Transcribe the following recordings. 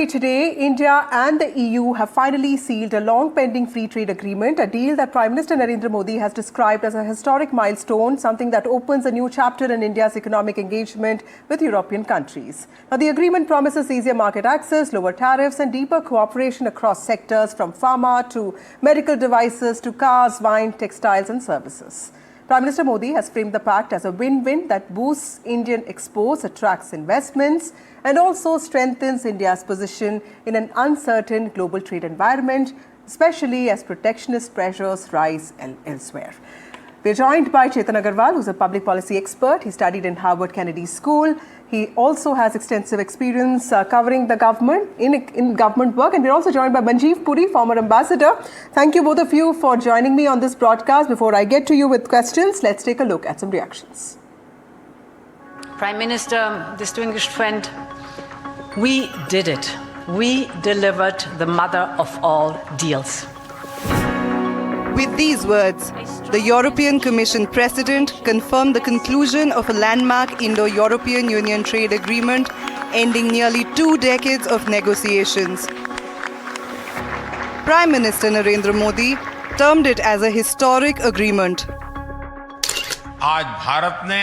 Today, India and the EU have finally sealed a long-pending free trade agreement, a deal that Prime Minister Narendra Modi has described as a historic milestone, something that opens a new chapter in India's economic engagement with European countries. Now, the agreement promises easier market access, lower tariffs and deeper cooperation across sectors from pharma to medical devices to cars, wine, textiles and services. Prime Minister Modi has framed the pact as a win-win that boosts Indian exports, attracts investments and also strengthens India's position in an uncertain global trade environment, especially as protectionist pressures rise elsewhere. We're joined by Chetan Agarwal, who's a public policy expert. He studied in Harvard Kennedy School. He also has extensive experience covering the government in government work. And we're also joined by Manjeev Puri, former ambassador. Thank you both of you for joining me on this broadcast. Before I get to you with questions, let's take a look at some reactions. Prime Minister, distinguished friend, we did it. We delivered the mother of all deals. With these words, the European Commission President confirmed the conclusion of a landmark Indo-European Union trade agreement ending nearly 2 decades of negotiations. Prime Minister Narendra Modi termed it as a historic agreement. आज भारत ने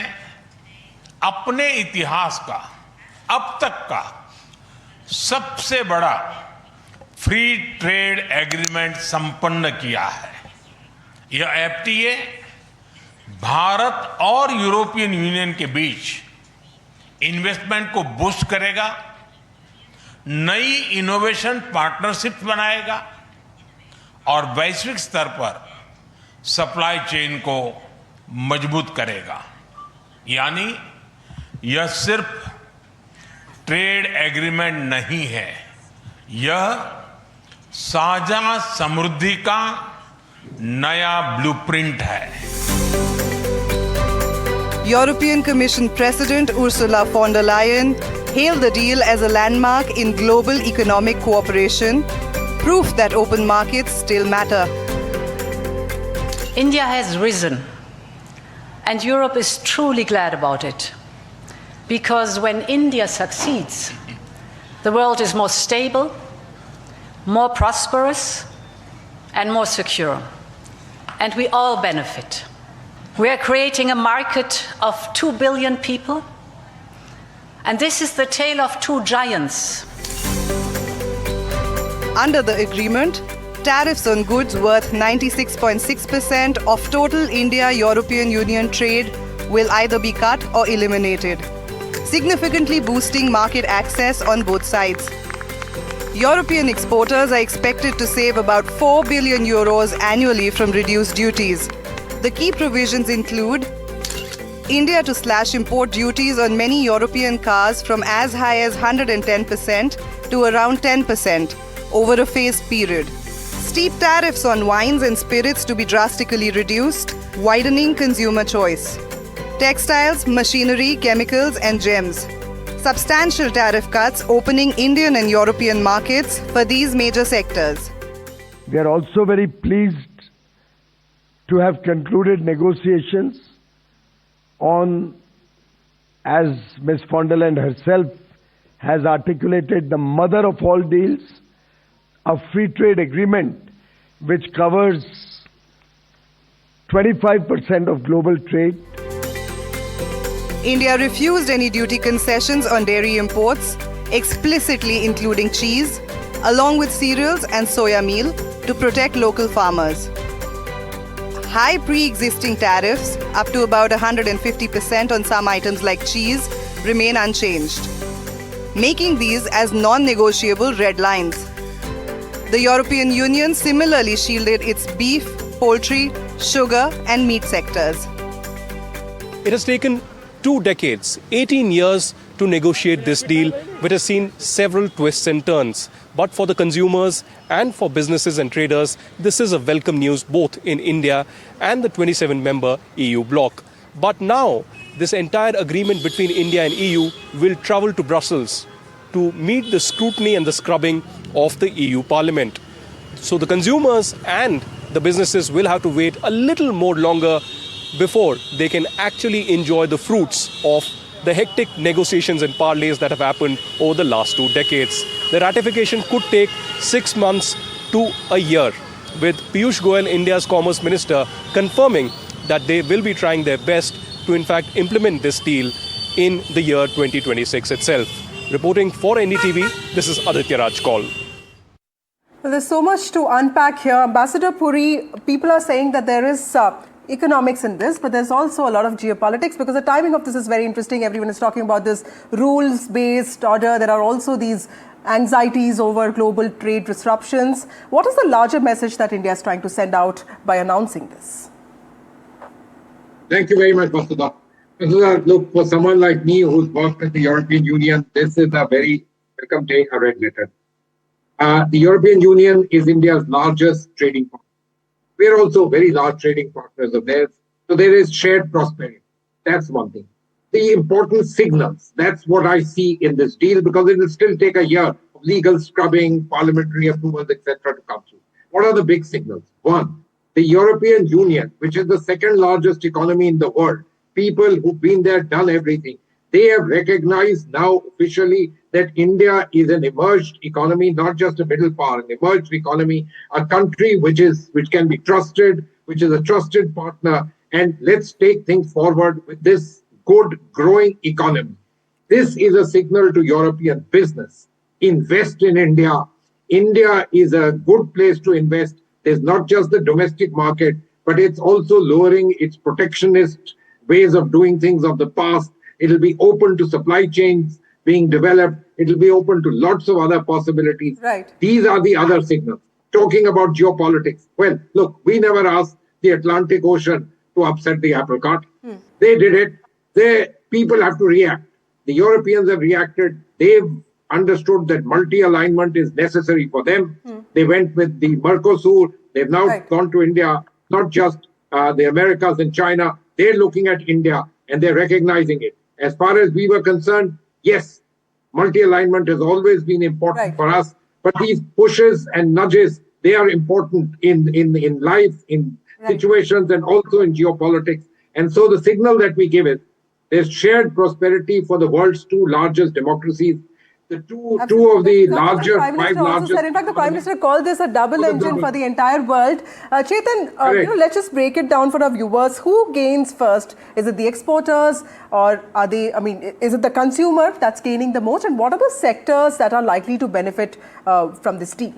अपने इतिहास का अब तक का सबसे बड़ा फ्री ट्रेड एग्रीमेंट संपन्न किया है। यह एफटीए भारत और यूरोपियन यूनियन के बीच इन्वेस्टमेंट को बूस्ट करेगा, नई इनोवेशन पार्टनरशिप बनाएगा और वैश्विक स्तर पर सप्लाई चेन को मजबूत करेगा। यानी यह सिर्फ ट्रेड एग्रीमेंट नहीं है, यह साझा समृद्धि का नया ब्लूप्रिंट है। European Commission President Ursula von der Leyen hailed the deal as a landmark in global economic cooperation, proof that open markets still matter. India has risen, and Europe is truly glad about it. Because when India succeeds, the world is more stable, more prosperous, and more secure. And we all benefit. We are creating a market of 2 billion people, and this is the tale of two giants. Under the agreement, tariffs on goods worth 96.6% of total India-European Union trade will either be cut or eliminated, significantly boosting market access on both sides. European exporters are expected to save about 4 billion euros annually from reduced duties. The key provisions include India to slash import duties on many European cars from as high as 110% to around 10% over a phased period. Steep tariffs on wines and spirits to be drastically reduced, widening consumer choice. Textiles, machinery, chemicals and gems. Substantial tariff cuts opening Indian and European markets for these major sectors. We are also very pleased to have concluded negotiations on, as Ms. von der Leyen herself has articulated, the mother of all deals, a free trade agreement which covers 25% of global trade. India refused any duty concessions on dairy imports, explicitly including cheese, along with cereals and soya meal, to protect local farmers. High pre-existing tariffs, up to about 150% on some items like cheese, remain unchanged, making these as non-negotiable red lines. The European Union similarly shielded its beef, poultry, sugar and meat sectors. It has taken 2 decades, 18 years to negotiate this deal, which has seen several twists and turns. But for the consumers and for businesses and traders, this is a welcome news both in India and the 27-member EU bloc. But now, this entire agreement between India and EU will travel to Brussels to meet the scrutiny and the scrubbing of the EU Parliament. So the consumers and the businesses will have to wait a little more longer before they can actually enjoy the fruits of the hectic negotiations and parleys that have happened over the last 2 decades. the ratification could take 6 months to a year, with Piyush Goyal, India's Commerce Minister, confirming that they will be trying their best to in fact implement this deal in the year 2026 itself. Reporting for NDTV, this is Aditya Raj Kaul. Well, there's so much to unpack here. Ambassador Puri, people are saying that there is economics in this, but there's also a lot of geopolitics, because the timing of this is very interesting. Everyone is talking about this rules-based order. There are also these anxieties over global trade disruptions. What is the larger message that India is trying to send out by announcing this? Thank you very much, Vasudha. Vasudha, look, for someone like me who's worked at the European Union, this is a very welcome day, a red letter. The European Union is India's largest trading partner. We are also very large trading partners of theirs. So there is shared prosperity. That's one thing. The important signals, that's what I see in this deal, because it will still take a year of legal scrubbing, parliamentary approvals, etc. to come through. What are the big signals? One, the European Union, which is the second largest economy in the world, people who've been there, done everything, they have recognized now officially that India is an emerged economy, not just a middle power, an emerged economy, a country which can be trusted, which is a trusted partner, and let's take things forward with this good growing economy. This is a signal to European business. Invest in India. India is a good place to invest. There's not just the domestic market, but it's also lowering its protectionist ways of doing things of the past. It'll be open to supply chains being developed. It'll be open to lots of other possibilities. Right. These are the other signals. Talking about geopolitics. Well, look, we never asked the Atlantic Ocean to upset the apple cart. They did it. People have to react. The Europeans have reacted. They've understood that multi-alignment is necessary for them. They went with the Mercosur. They've now gone to India, not just the Americas and China. They're looking at India and they're recognizing it. As far as we were concerned, yes, multi-alignment has always been important for us, but these pushes and nudges, they are important in life, in situations, and also in geopolitics. And so the signal that we give is there's shared prosperity for the world's two largest democracies. The two of the larger, five largest. In fact, the Prime Minister called this a double engine for the entire world. Chetan, let's just break it down for our viewers. Who gains first? Is it the exporters, or is it the consumer that's gaining the most? And what are the sectors that are likely to benefit from this deal?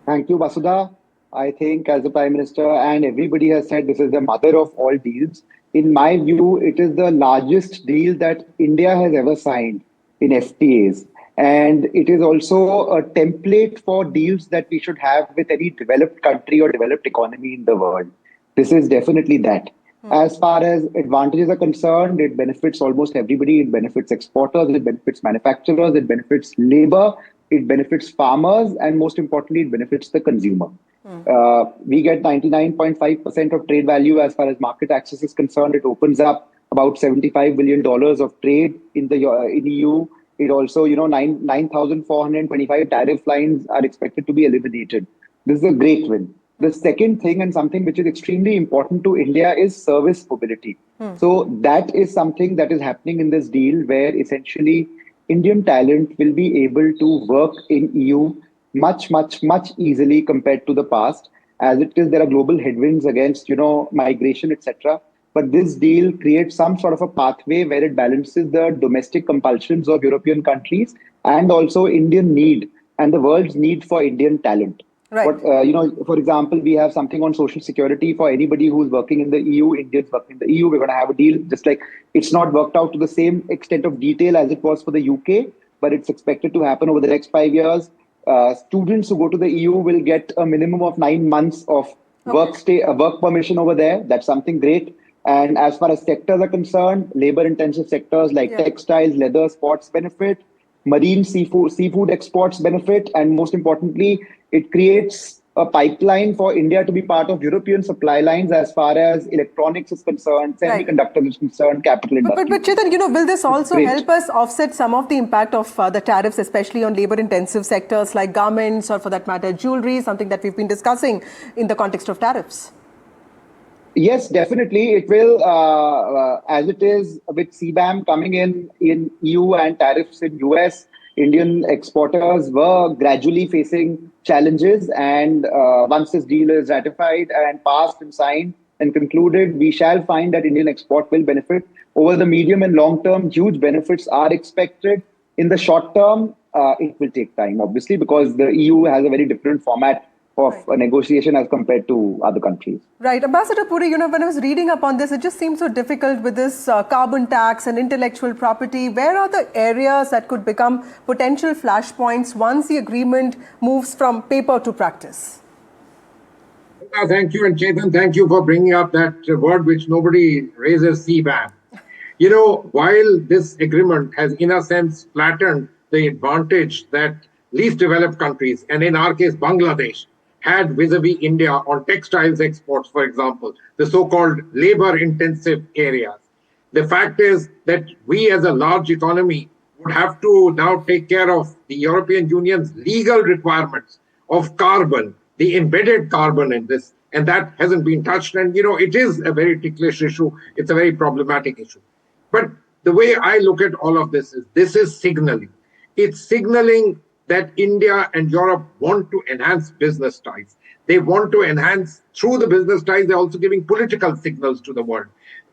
Thank you, Vasudha. I think, as the Prime Minister and everybody has said, this is the mother of all deals. In my view, it is the largest deal that India has ever signed in FTAs. And it is also a template for deals that we should have with any developed country or developed economy in the world. This is definitely that. As far as advantages are concerned, it benefits almost everybody. It benefits exporters, it benefits manufacturers, it benefits labor, it benefits farmers, and most importantly, it benefits the consumer. We get 99.5% of trade value as far as market access is concerned. It opens up about $75 billion of trade in EU. It also, 9,425 tariff lines are expected to be eliminated. This is a great win. The second thing, and something which is extremely important to India, is service mobility. So that is something that is happening in this deal, where essentially Indian talent will be able to work in EU much easily compared to the past. As it is, there are global headwinds against, migration, etc. But this deal creates some sort of a pathway where it balances the domestic compulsions of European countries and also Indian need and the world's need for Indian talent. Right. For example, we have something on social security for anybody who's working in the EU, Indians working in the EU. We're going to have a deal, just like it's not worked out to the same extent of detail as it was for the UK, but it's expected to happen over the next 5 years. Students who go to the EU will get a minimum of 9 months of work permission over there. That's something great. And as far as sectors are concerned, labor-intensive sectors like textiles, leather, sports benefit, marine seafood exports benefit, and most importantly, it creates a pipeline for India to be part of European supply lines as far as electronics is concerned, semiconductors is concerned, capital industry. But Chetan, will this also help us offset some of the impact of the tariffs, especially on labor-intensive sectors like garments, or for that matter, jewelry, something that we've been discussing in the context of tariffs? Yes, definitely. It will, as it is with CBAM coming in EU and tariffs in US, Indian exporters were gradually facing challenges. And once this deal is ratified and passed and signed and concluded, we shall find that Indian export will benefit. Over the medium and long term, huge benefits are expected. In the short term, it will take time, obviously, because the EU has a very different format of a negotiation as compared to other countries. Right. Ambassador Puri, when I was reading up on this, it just seems so difficult with this carbon tax and intellectual property. Where are the areas that could become potential flashpoints once the agreement moves from paper to practice? Thank you. And Chetan, thank you for bringing up that word which nobody raises, CBAM. While this agreement has, in a sense, flattened the advantage that least developed countries, and in our case, Bangladesh, had vis-a-vis India on textiles exports, for example, the so-called labor-intensive areas. The fact is that we as a large economy would have to now take care of the European Union's legal requirements of carbon, the embedded carbon in this, and that hasn't been touched. And, it is a very ticklish issue. It's a very problematic issue. But the way I look at all of this is signaling. It's signaling that India and Europe want to enhance business ties. They want to enhance, through the business ties, they're also giving political signals to the world.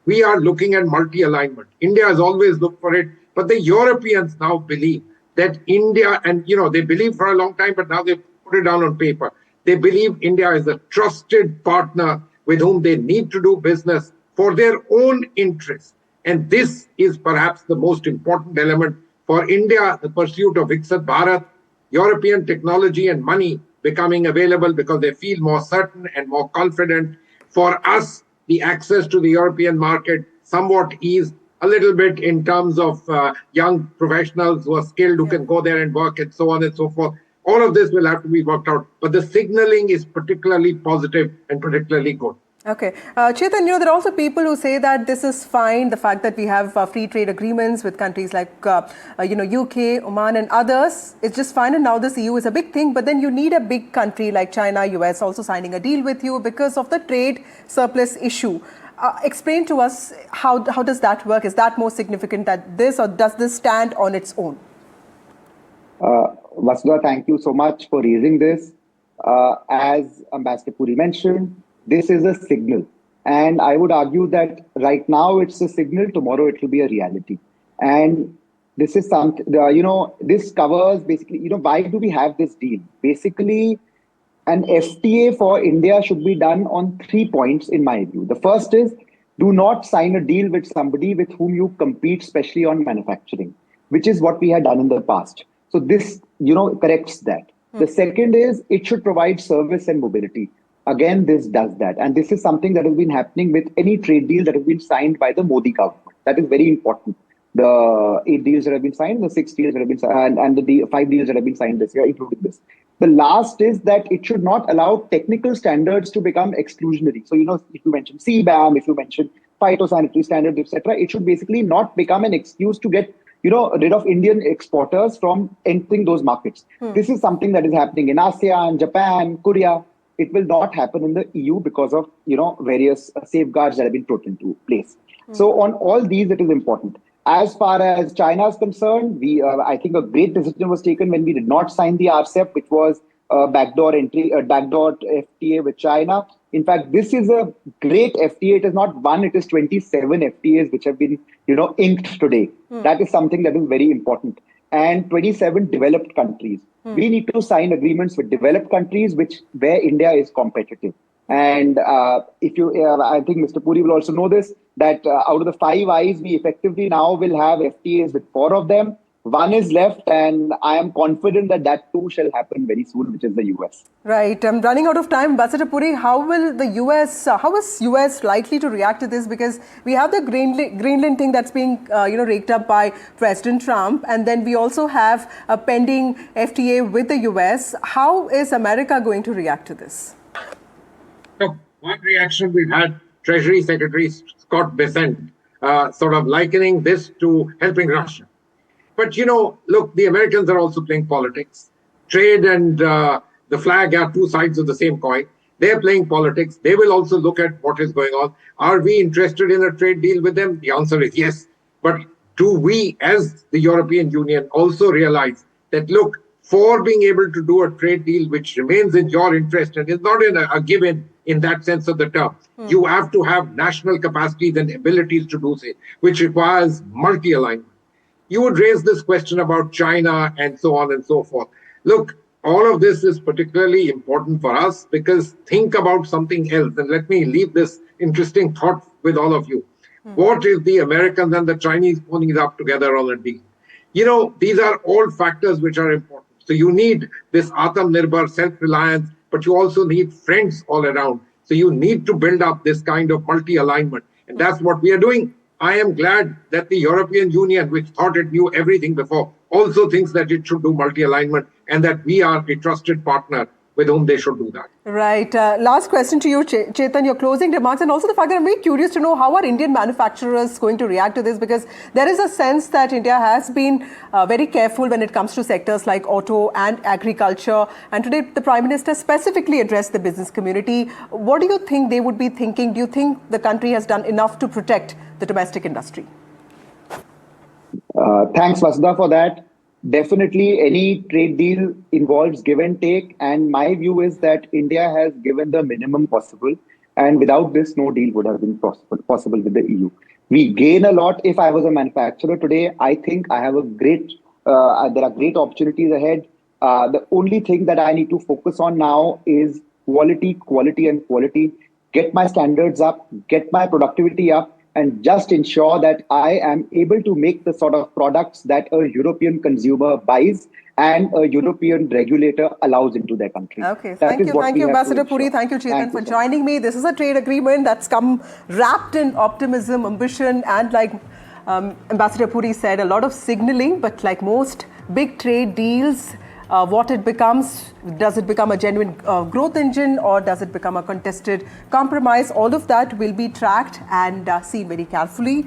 We are looking at multi-alignment. India has always looked for it, but the Europeans now believe that India, and they believe for a long time, but now they put it down on paper. They believe India is a trusted partner with whom they need to do business for their own interests. And this is perhaps the most important element for India, the pursuit of Viksit Bharat, European technology and money becoming available because they feel more certain and more confident. For us, the access to the European market somewhat eased a little bit in terms of young professionals who are skilled, who can go there and work, and so on and so forth. All of this will have to be worked out. But the signaling is particularly positive and particularly good. Okay. Chetan, there are also people who say that this is fine, the fact that we have free trade agreements with countries like, UK, Oman and others. It's just fine, and now this EU is a big thing, but then you need a big country like China, US also signing a deal with you because of the trade surplus issue. Explain to us, how does that work? Is that more significant than this, or does this stand on its own? Vasudha, thank you so much for raising this. As Ambassador Puri mentioned, this is a signal. And I would argue that right now it's a signal, tomorrow it will be a reality. And this is something, this covers basically, why do we have this deal? Basically, an FTA for India should be done on 3 points, in my view. The first is, do not sign a deal with somebody with whom you compete, especially on manufacturing, which is what we had done in the past. So this, corrects that. The second is, it should provide service and mobility. Again, this does that. And this is something that has been happening with any trade deal that has been signed by the Modi government. That is very important. The 8 deals that have been signed, the 6 deals that have been signed, and the 5 deals that have been signed this year, including this. The last is that it should not allow technical standards to become exclusionary. So, if you mention CBAM, if you mention phytosanitary standards, etc., it should basically not become an excuse to get rid of Indian exporters from entering those markets. This is something that is happening in ASEAN, Japan, Korea. It will not happen in the EU because of, various safeguards that have been put into place. So on all these, it is important. As far as China is concerned, I think a great decision was taken when we did not sign the RCEP, which was backdoor FTA with China. In fact, this is a great FTA. It is not one, it is 27 FTAs which have been, inked today. That is something that is very important. And 27 developed countries. We need to sign agreements with developed countries where India is competitive. And I think Mr. Puri will also know this, that out of the 5 I's, we effectively now will have FTAs with 4 of them. 1 is left, and I am confident that too shall happen very soon, which is the US. Right. I'm running out of time. Ambassador Puri, how is US likely to react to this? Because we have the Greenland thing that's being raked up by President Trump, and then we also have a pending FTA with the US. How is America going to react to this? So one reaction we've had, Treasury Secretary Scott Bessent sort of likening this to helping Russia. But, look, the Americans are also playing politics. Trade and the flag are 2 sides of the same coin. They're playing politics. They will also look at what is going on. Are we interested in a trade deal with them? The answer is yes. But do we, as the European Union, also realize that, look, for being able to do a trade deal which remains in your interest and is not a given in that sense of the term, you have to have national capacities and abilities to do so, which requires multi-alignment. You would raise this question about China and so on and so forth. Look, all of this is particularly important for us because think about something else. And let me leave this interesting thought with all of you. What if the Americans and the Chinese putting up together on a deal? You know, these are all factors which are important. So you need this Atmanirbhar, self-reliance, but you also need friends all around. So you need to build up this kind of multi-alignment. And that's what we are doing. I am glad that the European Union, which thought it knew everything before, also thinks that it should do multi-alignment and that we are a trusted partner with whom they should do that. Right. Last question to you, Chetan, your closing remarks, and also the fact that I'm very curious to know how are Indian manufacturers going to react to this, because there is a sense that India has been very careful when it comes to sectors like auto and agriculture. And today, the Prime Minister specifically addressed the business community. What do you think they would be thinking? Do you think the country has done enough to protect the domestic industry? Thanks, Vasudha, for that. Definitely, any trade deal involves give and take. And my view is that India has given the minimum possible. And without this, no deal would have been possible with the EU. We gain a lot. If I was a manufacturer today, I think I have a great, there are great opportunities ahead. The only thing that I need to focus on now is quality, quality, and quality. Get my standards up, get my productivity up, and just ensure that I am able to make the sort of products that a European consumer buys and a European regulator allows into their country. Okay, thank you, Ambassador Puri. Thank you, Chetan, for joining me. This is a trade agreement that's come wrapped in optimism, ambition, and like Ambassador Puri said, a lot of signaling, but like most big trade deals, what it becomes, does it become a genuine growth engine or does it become a contested compromise? All of that will be tracked and seen very carefully.